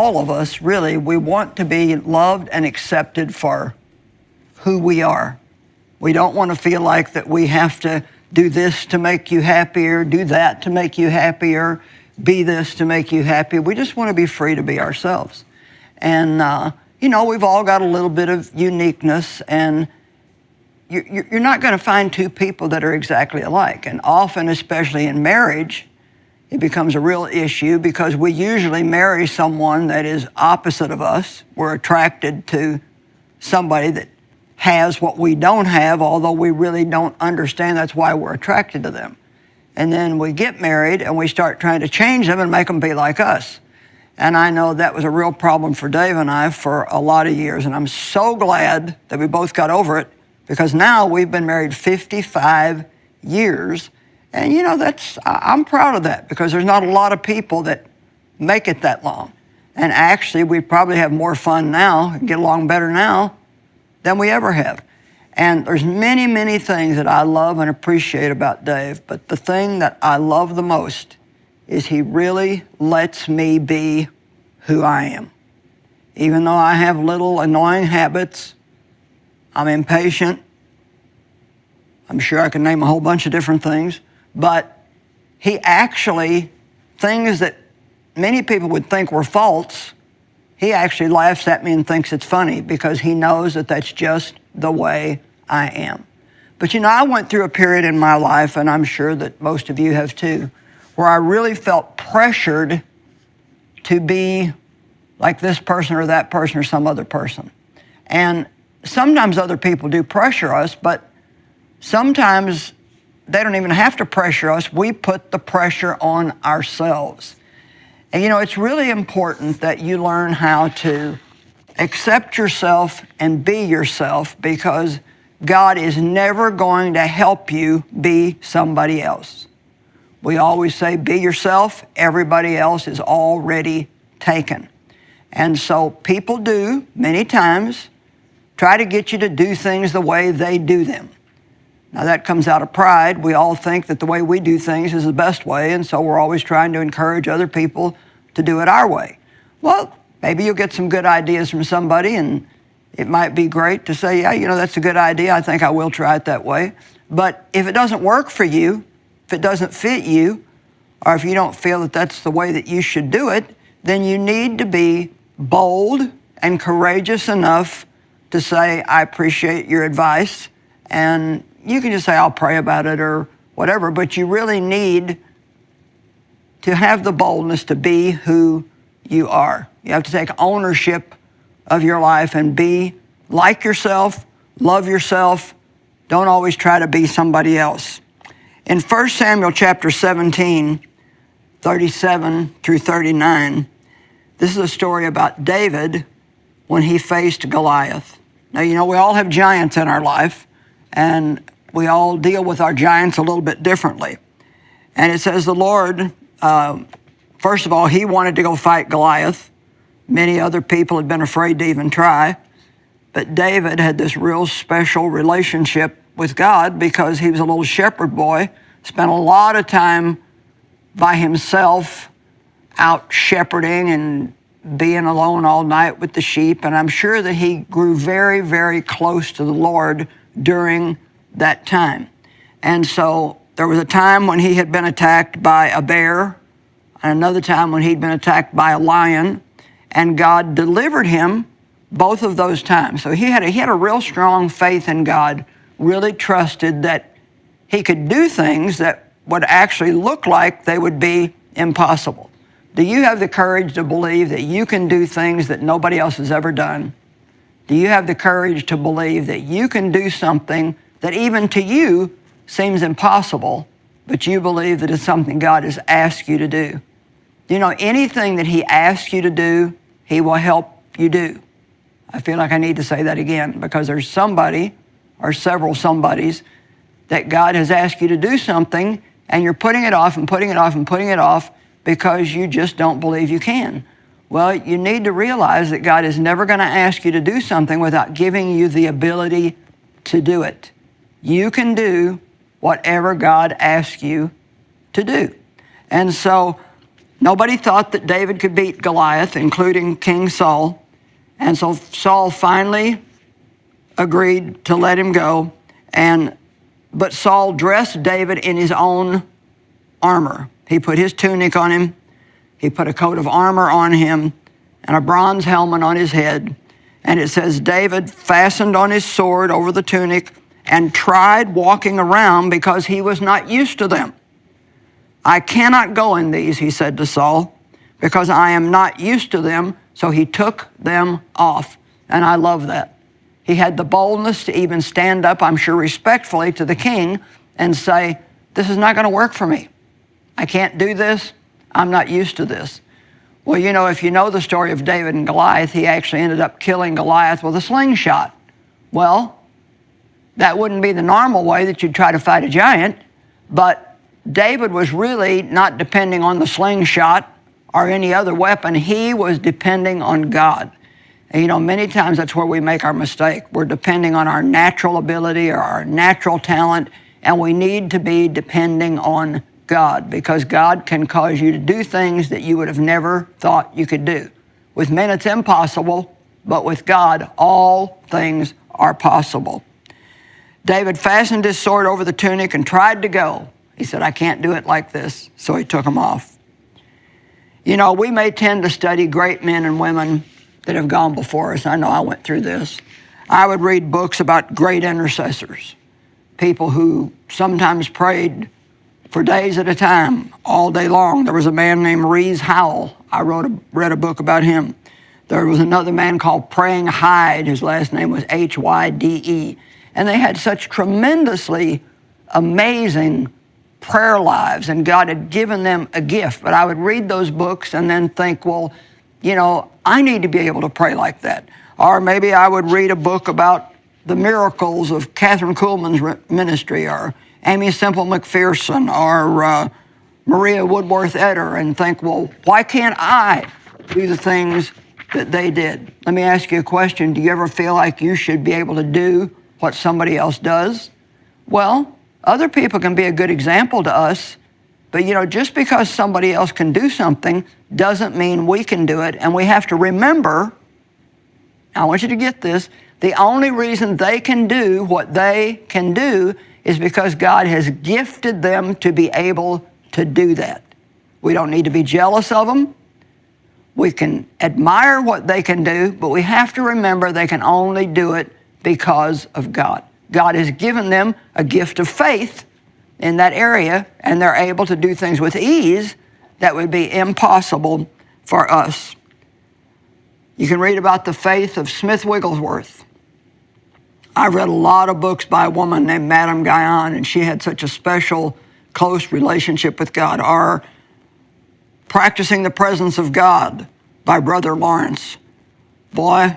All of us, really, we want to be loved and accepted for who we are. We don't want to feel like that we have to do this to make you happier, do that to make you happier, be this to make you happy. We just want to be free to be ourselves. And, we've all got a little bit of uniqueness, and you're not going to find two people that are exactly alike. And often, especially in marriage, it becomes a real issue because we usually marry someone that is opposite of us. We're attracted to somebody that has what we don't have, although we really don't understand that's why we're attracted to them. And then we get married and we start trying to change them and make them be like us. And I know that was a real problem for Dave and I for a lot of years. And I'm so glad that we both got over it, because now we've been married 55 years. And I'm proud of that, because there's not a lot of people that make it that long. And actually, we probably have more fun now and get along better now than we ever have. And there's many, many things that I love and appreciate about Dave, but the thing that I love the most is he really lets me be who I am. Even though I have little annoying habits, I'm impatient, I'm sure I can name a whole bunch of different things, but he actually, things that many people would think were faults, he actually laughs at me and thinks it's funny, because he knows that that's just the way I am. But I went through a period in my life, and I'm sure that most of you have too, where I really felt pressured to be like this person or that person or some other person. And sometimes other people do pressure us, but sometimes they don't even have to pressure us. We put the pressure on ourselves. And it's really important that you learn how to accept yourself and be yourself, because God is never going to help you be somebody else. We always say, be yourself. Everybody else is already taken. And so people do, many times, try to get you to do things the way they do them. Now, that comes out of pride. We all think that the way we do things is the best way, and so we're always trying to encourage other people to do it our way. Well, maybe you'll get some good ideas from somebody, and it might be great to say, yeah, that's a good idea. I think I will try it that way. But if it doesn't work for you, if it doesn't fit you, or if you don't feel that that's the way that you should do it, then you need to be bold and courageous enough to say, I appreciate your advice. And you can just say, I'll pray about it or whatever, but you really need to have the boldness to be who you are. You have to take ownership of your life and be like yourself, love yourself. Don't always try to be somebody else. In 1 Samuel chapter 17, 37 through 39, this is a story about David when he faced Goliath. Now, we all have giants in our life, and we all deal with our giants a little bit differently. And it says the Lord, first of all, he wanted to go fight Goliath. Many other people had been afraid to even try. But David had this real special relationship with God, because he was a little shepherd boy, spent a lot of time by himself out shepherding and being alone all night with the sheep. And I'm sure that he grew very, very close to the Lord during that time. And so there was a time when he had been attacked by a bear, and another time when he'd been attacked by a lion, and God delivered him both of those times. So he had a real strong faith in God, really trusted that he could do things that would actually look like they would be impossible. Do you have the courage to believe that you can do things that nobody else has ever done? Do you have the courage to believe that you can do something that even to you seems impossible, but you believe that it's something God has asked you to do? Anything that he asks you to do, he will help you do. I feel like I need to say that again, because there's somebody or several somebodies that God has asked you to do something, and you're putting it off and putting it off and putting it off because you just don't believe you can. Well, you need to realize that God is never going to ask you to do something without giving you the ability to do it. You can do whatever God asks you to do. And so Nobody thought that David could beat Goliath, including King Saul. And so Saul finally agreed to let him go. But Saul dressed David in his own armor. He put his tunic on him. He put a coat of armor on him and a bronze helmet on his head. And it says, David fastened on his sword over the tunic and tried walking around because he was not used to them. I cannot go in these, he said to Saul, because I am not used to them. So he took them off. And I love that. He had the boldness to even stand up, I'm sure respectfully, to the king and say, this is not going to work for me. I can't do this. I'm not used to this. Well, you know, if you know the story of David and Goliath, he actually ended up killing Goliath with a slingshot. Well, that wouldn't be the normal way that you'd try to fight a giant, but David was really not depending on the slingshot or any other weapon. He was depending on God. And, you know, many times that's where we make our mistake. We're depending on our natural ability or our natural talent, and we need to be depending on God, because God can cause you to do things that you would have never thought you could do. With men, it's impossible, but with God, all things are possible. David fastened his sword over the tunic and tried to go. He said, I can't do it like this, so he took him off. You know, we may tend to study great men and women that have gone before us. I know I went through this. I would read books about great intercessors, people who sometimes prayed for days at a time, all day long. There was a man named Rees Howell. I read a book about him. There was another man called Praying Hyde. His last name was Hyde. And they had such tremendously amazing prayer lives, and God had given them a gift. But I would read those books and then think, well, you know, I need to be able to pray like that. Or maybe I would read a book about the miracles of Catherine Kuhlman's ministry, or Amy Semple McPherson, or Maria Woodworth Etter, and think, well, why can't I do the things that they did? Let me ask you a question. Do you ever feel like you should be able to do what somebody else does? Well, other people can be a good example to us, but you know, just because somebody else can do something doesn't mean we can do it. And we have to remember, I want you to get this, the only reason they can do what they can do is because God has gifted them to be able to do that. We don't need to be jealous of them. We can admire what they can do, but we have to remember they can only do it because of God. God has given them a gift of faith in that area, and they're able to do things with ease that would be impossible for us. You can read about the faith of Smith Wigglesworth. I've read a lot of books by a woman named Madame Guyon, and she had such a special, close relationship with God. Or Practicing the Presence of God by Brother Lawrence. Boy,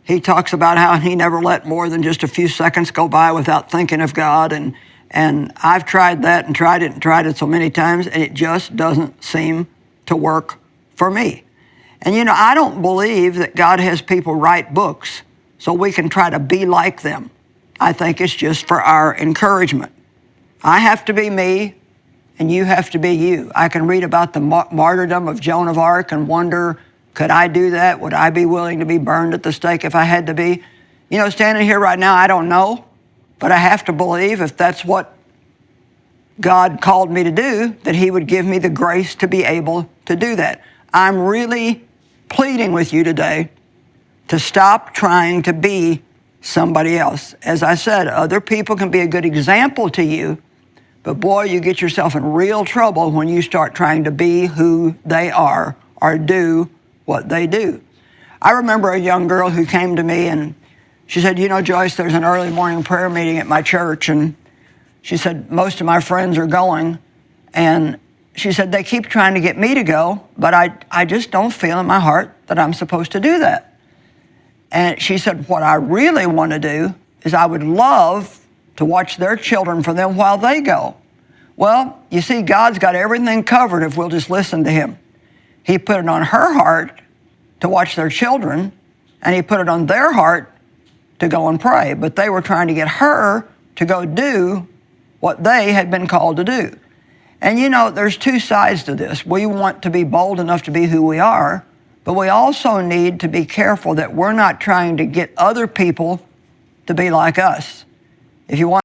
he talks about how he never let more than just a few seconds go by without thinking of God. And I've tried that and tried it so many times, and it just doesn't seem to work for me. And you know, I don't believe that God has people write books so we can try to be like them. I think it's just for our encouragement. I have to be me, and you have to be you. I can read about the martyrdom of Joan of Arc and wonder, could I do that? Would I be willing to be burned at the stake if I had to be? You know, standing here right now, I don't know, but I have to believe if that's what God called me to do, that He would give me the grace to be able to do that. I'm really pleading with you today to stop trying to be somebody else. As I said, other people can be a good example to you, but boy, you get yourself in real trouble when you start trying to be who they are or do what they do. I remember a young girl who came to me and she said, you know, Joyce, there's an early morning prayer meeting at my church, and she said, most of my friends are going, and she said, they keep trying to get me to go, but I just don't feel in my heart that I'm supposed to do that. And she said, what I really want to do is I would love to watch their children for them while they go. Well, you see, God's got everything covered if we'll just listen to Him. He put it on her heart to watch their children, and He put it on their heart to go and pray. But they were trying to get her to go do what they had been called to do. And you know, there's two sides to this. We want to be bold enough to be who we are, but we also need to be careful that we're not trying to get other people to be like us. If you want